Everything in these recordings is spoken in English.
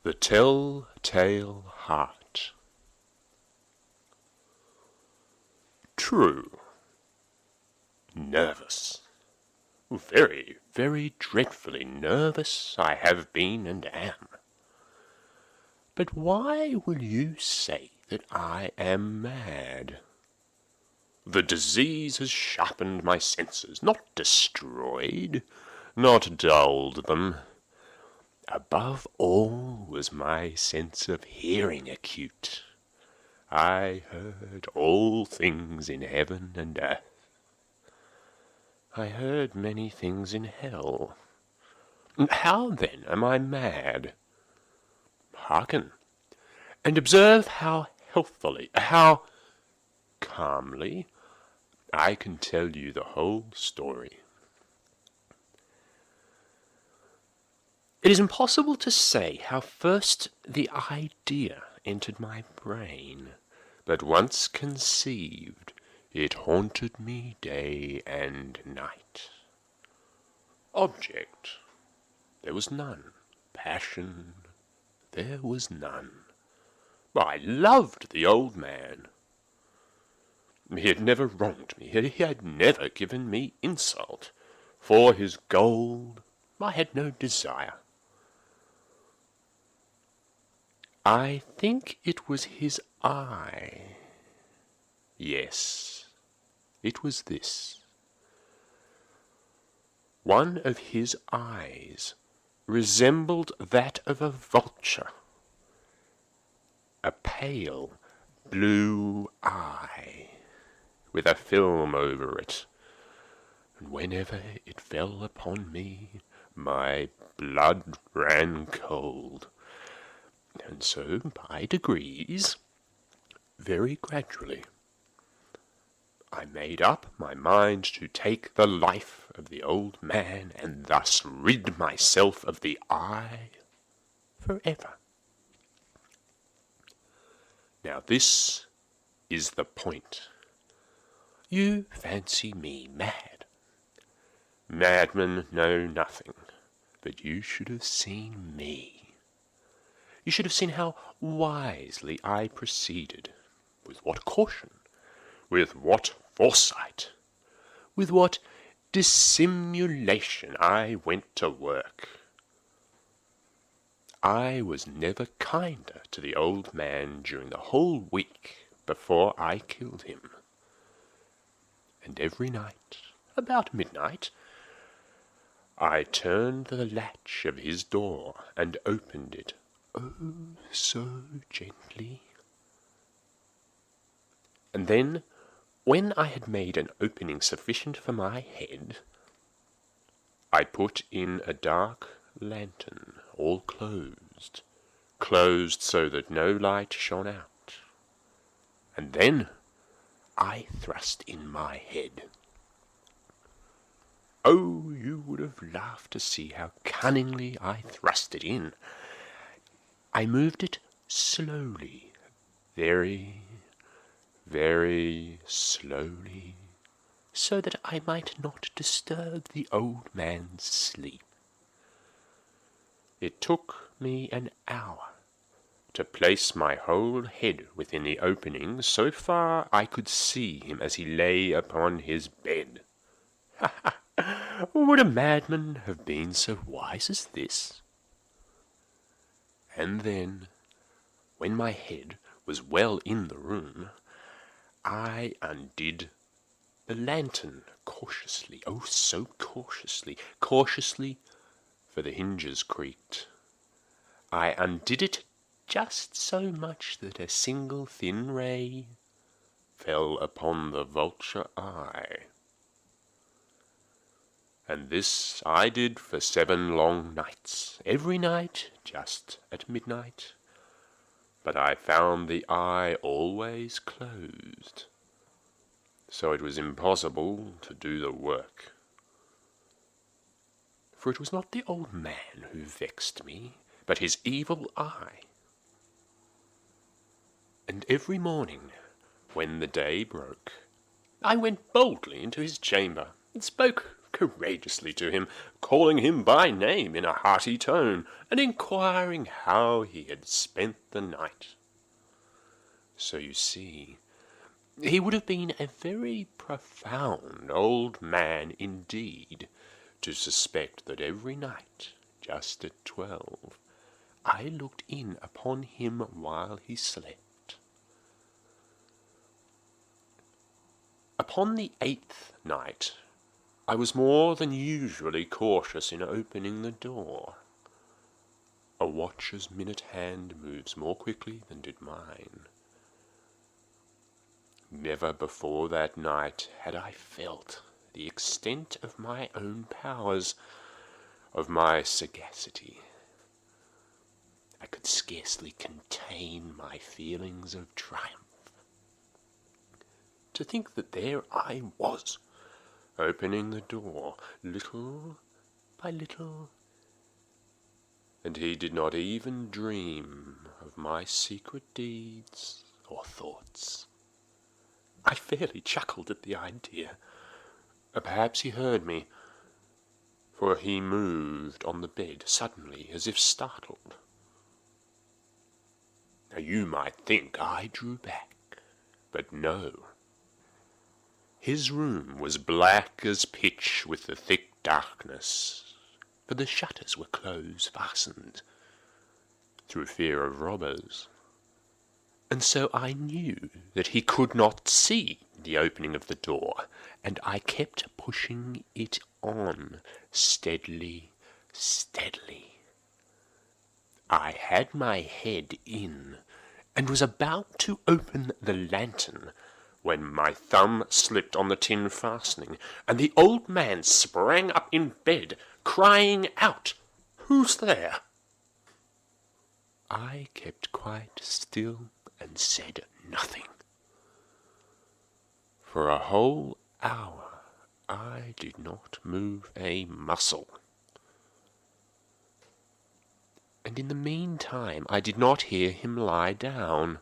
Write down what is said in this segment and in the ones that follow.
The Tell-Tale Heart. True. Nervous. Very, very dreadfully nervous I have been and am. But why will you say that I am mad? The disease has sharpened my senses, not destroyed, not dulled them. Above all was my sense of hearing acute. I heard all things in heaven and earth. I heard many things in hell. How then am I mad? Hearken, and observe how healthily, how calmly I can tell you the whole story. It is impossible to say how first the idea entered my brain, but once conceived, it haunted me day and night. Object, there was none. Passion, there was none. I loved the old man. He had never wronged me. He had never given me insult. For his gold, I had no desire. I think it was his eye. Yes, it was this. One of his eyes resembled that of a vulture. A pale blue eye, with a film over it, and whenever it fell upon me, my blood ran cold. And so, by degrees, very gradually, I made up my mind to take the life of the old man, and thus rid myself of the eye forever. Now this is the point. You fancy me mad. Madmen know nothing, but you should have seen me. You should have seen how wisely I proceeded, with what caution, with what foresight, with what dissimulation I went to work. I was never kinder to the old man during the whole week before I killed him. And every night, about midnight, I turned the latch of his door and opened it, oh, so gently. And then, when I had made an opening sufficient for my head, I put in a dark lantern, all closed so that no light shone out. And then I thrust in my head. Oh, you would have laughed to see how cunningly I thrust it in. I moved it slowly, very, very slowly, so that I might not disturb the old man's sleep. It took me an hour to place my whole head within the opening, so far I could see him as he lay upon his bed. Ha ha! Would a madman have been so wise as this? And then, when my head was well in the room, I undid the lantern cautiously, oh, so cautiously, for the hinges creaked. I undid it just so much that a single thin ray fell upon the vulture eye. And this I did for 7 long nights, every night just at midnight. But I found the eye always closed, so it was impossible to do the work. For it was not the old man who vexed me, but his evil eye. And every morning, when the day broke, I went boldly into his chamber, and spoke courageously to him, calling him by name in a hearty tone, and inquiring how he had spent the night. So you see, he would have been a very profound old man indeed to suspect that every night, just at 12, I looked in upon him while he slept. Upon the 8th night, I was more than usually cautious in opening the door. A watcher's minute hand moves more quickly than did mine. Never before that night had I felt the extent of my own powers, of my sagacity. I could scarcely contain my feelings of triumph. To think that there I was, opening the door, little by little, and he did not even dream of my secret deeds or thoughts. I fairly chuckled at the idea. Perhaps he heard me, for he moved on the bed suddenly, as if startled. Now you might think I drew back, but no. His room was black as pitch with the thick darkness, for the shutters were close fastened, through fear of robbers. And so I knew that he could not see the opening of the door, and I kept pushing it on, steadily, steadily. I had my head in, and was about to open the lantern, when my thumb slipped on the tin fastening, and the old man sprang up in bed, crying out, "Who's there?" I kept quite still and said nothing. For a whole hour I did not move a muscle. And in the meantime I did not hear him lie down.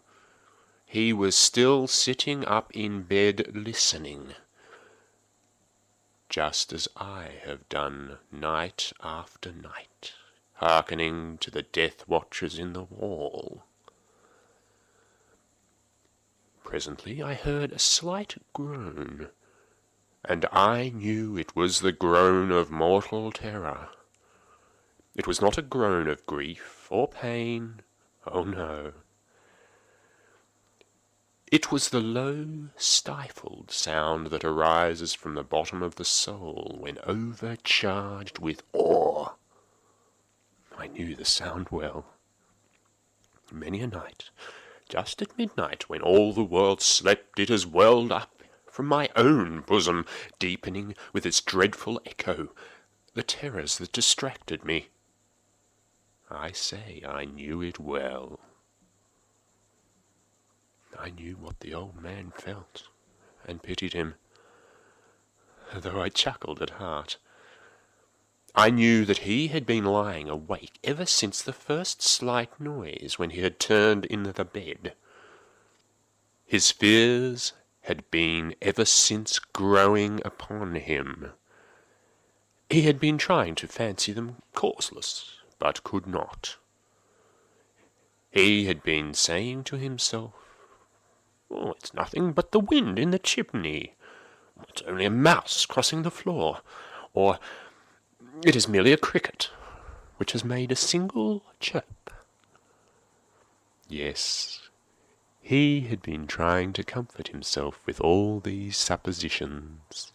He was still sitting up in bed listening, just as I have done night after night, hearkening to the death watchers in the wall. Presently I heard a slight groan, and I knew it was the groan of mortal terror. It was not a groan of grief or pain, oh no. It was the low, stifled sound that arises from the bottom of the soul when overcharged with awe. I knew the sound well. Many a night, just at midnight, when all the world slept, it has welled up from my own bosom, deepening with its dreadful echo the terrors that distracted me. I say I knew it well. I knew what the old man felt, and pitied him, though I chuckled at heart. I knew that he had been lying awake ever since the first slight noise when he had turned in the bed. His fears had been ever since growing upon him. He had been trying to fancy them causeless, but could not. He had been saying to himself, "Oh, it's nothing but the wind in the chimney. It's only a mouse crossing the floor. Or it is merely a cricket, which has made a single chirp." Yes, he had been trying to comfort himself with all these suppositions.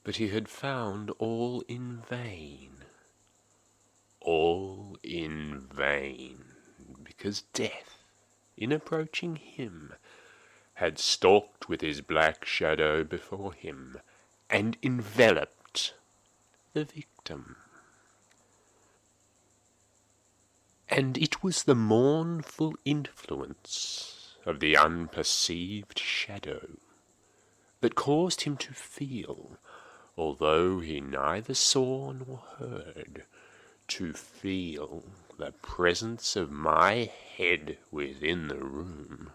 But he had found all in vain. All in vain, because death, in approaching him, had stalked with his black shadow before him, and enveloped the victim. And it was the mournful influence of the unperceived shadow that caused him to feel, although he neither saw nor heard, to feel the presence of my head within the room.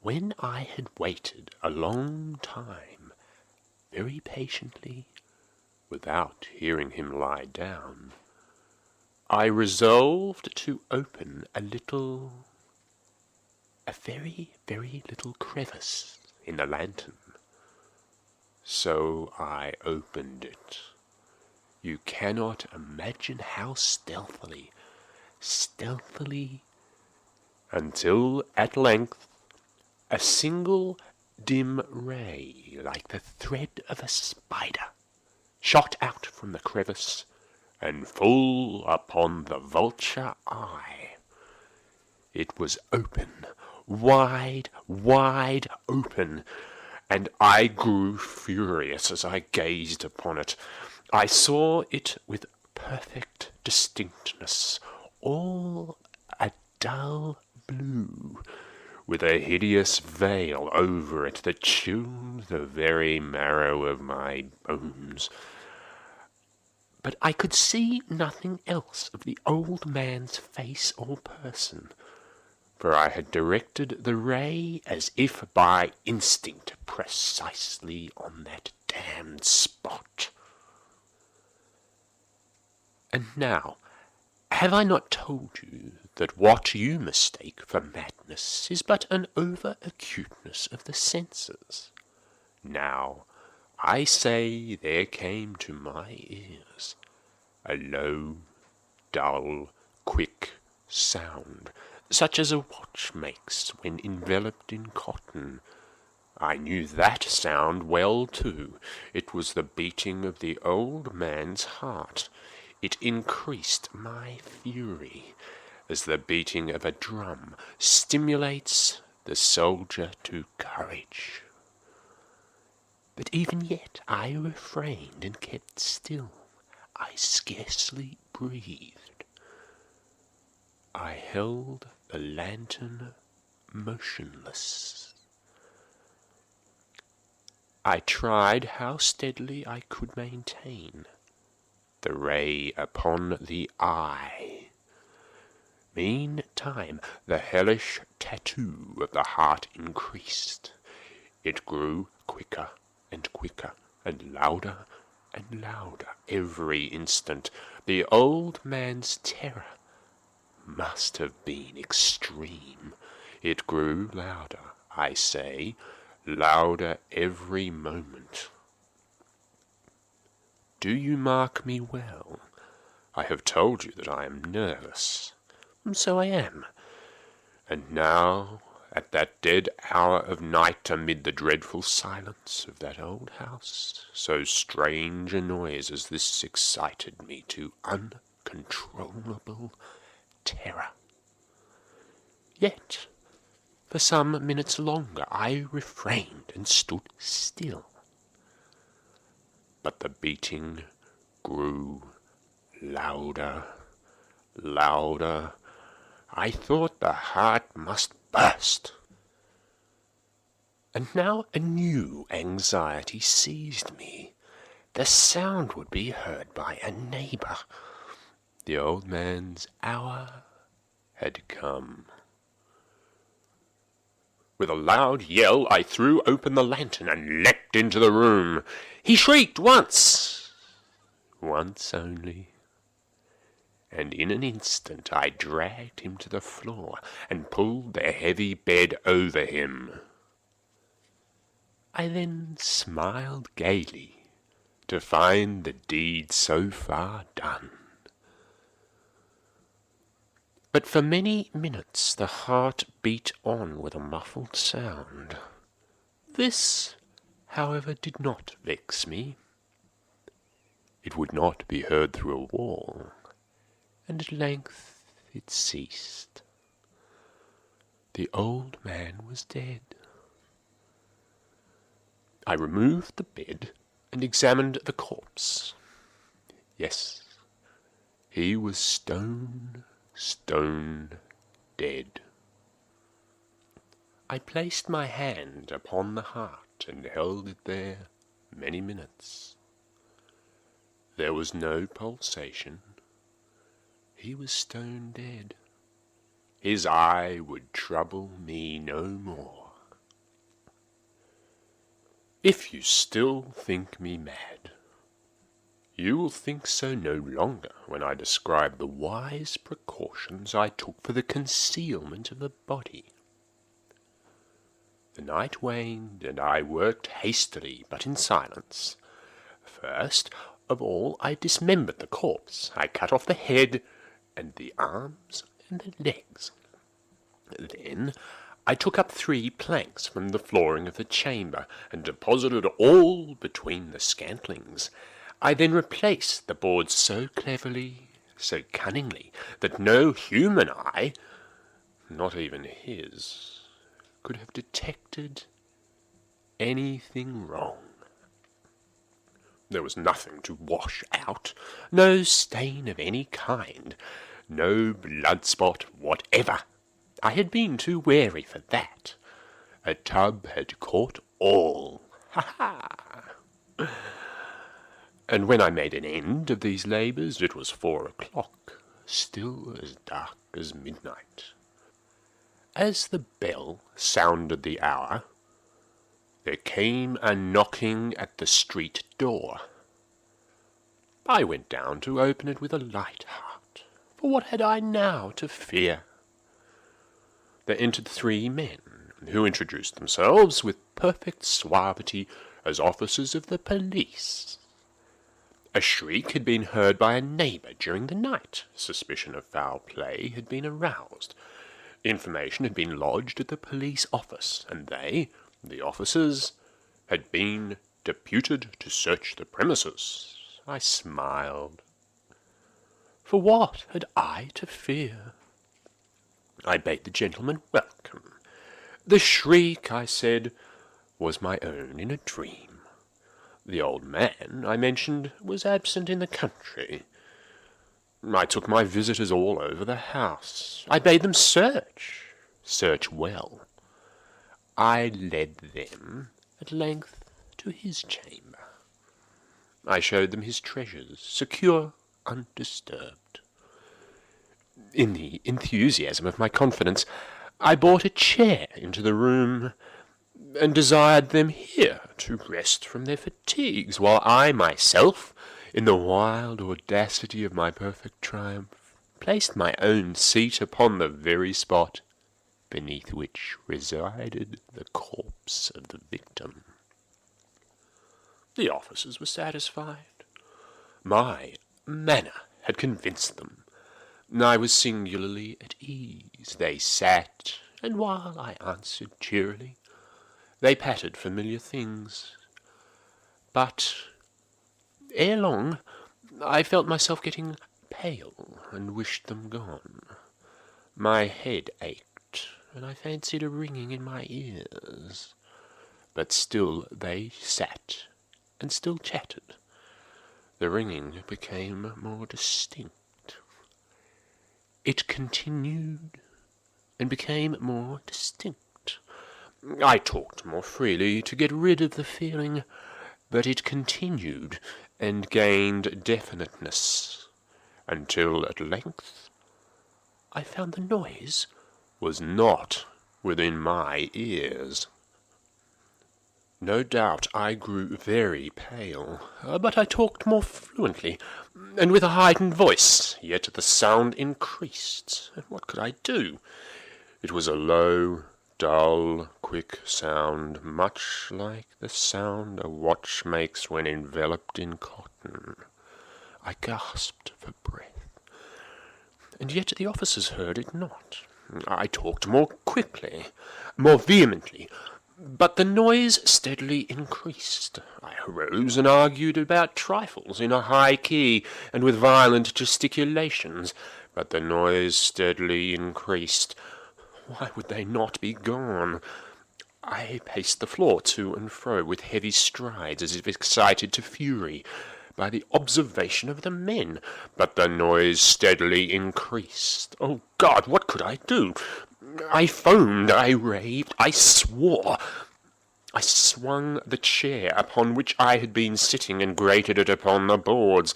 when I had waited a long time, very patiently, without hearing him lie down, I resolved to open a very, very little crevice in the lantern. So I opened it. You cannot imagine how stealthily, until at length a single dim ray, like the thread of a spider, shot out from the crevice and full upon the vulture eye. It was open, wide open, and I grew furious as I gazed upon it. I saw it with perfect distinctness, all a dull blue, with a hideous veil over it that chilled the very marrow of my bones. But I could see nothing else of the old man's face or person, for I had directed the ray as if by instinct precisely on that damned spot. And now, have I not told you that what you mistake for madness is but an over-acuteness of the senses? Now, I say there came to my ears a low, dull, quick sound, such as a watch makes when enveloped in cotton. I knew that sound well, too. It was the beating of the old man's heart. It increased my fury, as the beating of a drum stimulates the soldier to courage. But even yet I refrained and kept still. I scarcely breathed. I held the lantern motionless. I tried how steadily I could maintain the ray upon the eye. Meantime, the hellish tattoo of the heart increased. It grew quicker and quicker, and louder every instant. The old man's terror must have been extreme. It grew louder, I say, louder every moment. Do you mark me well? I have told you that I am nervous. So I am. And now, at that dead hour of night, amid the dreadful silence of that old house, so strange a noise as this excited me to uncontrollable terror. Yet, for some minutes longer, I refrained and stood still. But the beating grew louder. I thought the heart must burst. And now a new anxiety seized me. The sound would be heard by a neighbour. The old man's hour had come. With a loud yell, I threw open the lantern and leapt into the room. He shrieked once only, and in an instant I dragged him to the floor and pulled the heavy bed over him. I then smiled gaily to find the deed so far done. But for many minutes the heart beat on with a muffled sound. This, however, did not vex me. It would not be heard through a wall, and at length it ceased. The old man was dead. I removed the bed and examined the corpse. Yes, he was stone dead. I placed my hand upon the heart and held it there many minutes. There was no pulsation. He was stone dead. His eye would trouble me no more. If you still think me mad, you will think so no longer when I describe the wise precautions I took for the concealment of the body. The night waned, and I worked hastily, but in silence. First of all, I dismembered the corpse. I cut off the head, and the arms, and the legs. Then I took up 3 planks from the flooring of the chamber, and deposited all between the scantlings. I then replaced the boards so cleverly, so cunningly, that no human eye, not even his, could have detected anything wrong. There was nothing to wash out, no stain of any kind, no blood spot whatever. I had been too wary for that. A tub had caught all. Ha! And when I made an end of these labours, it was 4 o'clock, still as dark as midnight. As the bell sounded the hour, there came a knocking at the street door. I went down to open it with a light heart, for what had I now to fear? There entered 3 men, who introduced themselves with perfect suavity as officers of the police. A shriek had been heard by a neighbour during the night. Suspicion of foul play had been aroused. Information had been lodged at the police office, and they, the officers, had been deputed to search the premises. I smiled. For what had I to fear? I bade the gentleman welcome. The shriek, I said, was my own in a dream. The old man, I mentioned, was absent in the country. I took my visitors all over the house. I bade them search well. I led them, at length, to his chamber. I showed them his treasures, secure, undisturbed. In the enthusiasm of my confidence, I brought a chair into the room, and desired them here to rest from their fatigues, while I myself, in the wild audacity of my perfect triumph, placed my own seat upon the very spot beneath which resided the corpse of the victim. The officers were satisfied. My manner had convinced them. I was singularly at ease. They sat, and while I answered cheerily, they pattered familiar things. But ere long I felt myself getting pale, and wished them gone. My head ached, and I fancied a ringing in my ears. But still they sat, and still chattered. The ringing became more distinct. It continued, and became more distinct. I talked more freely to get rid of the feeling, but it continued, and gained definiteness, until at length I found the noise was not within my ears. No doubt I grew very pale, but I talked more fluently, and with a heightened voice, yet the sound increased, and what could I do? It was a low, dull, quick sound, much like the sound a watch makes when enveloped in cotton. I gasped for breath, and yet the officers heard it not. I talked more quickly, more vehemently, but the noise steadily increased. I arose and argued about trifles in a high key and with violent gesticulations, but the noise steadily increased. Why would they not be gone? I paced the floor to and fro with heavy strides, as if excited to fury by the observation of the men, but the noise steadily increased. Oh God, what could I do? I foamed, I raved, I swore. I swung the chair upon which I had been sitting and grated it upon the boards,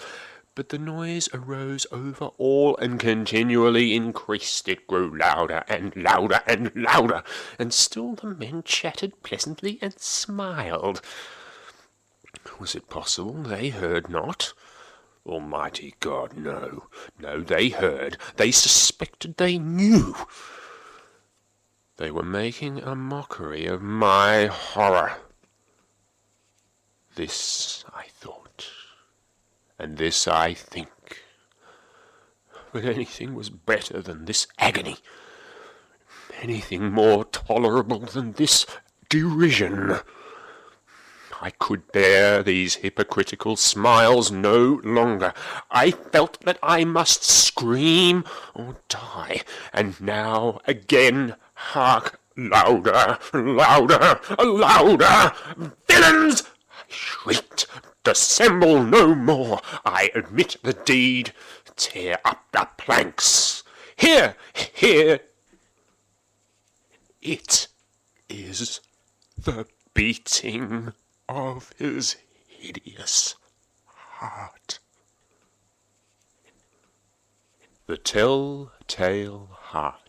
But the noise arose over all and continually increased. It grew louder and louder and louder, and still the men chatted pleasantly and smiled. Was it possible they heard not? Almighty God, no, no, they heard, they suspected, they knew. They were making a mockery of my horror. This I thought, and this I think. But anything was better than this agony, anything more tolerable than this derision. I could bear these hypocritical smiles no longer. I felt that I must scream or die. And now again, hark, louder, louder, louder! Villains! I shrieked. Dissemble no more. I admit the deed. Tear up the planks. Here, here. It is the beating of his hideous heart. The Tell-Tale Heart.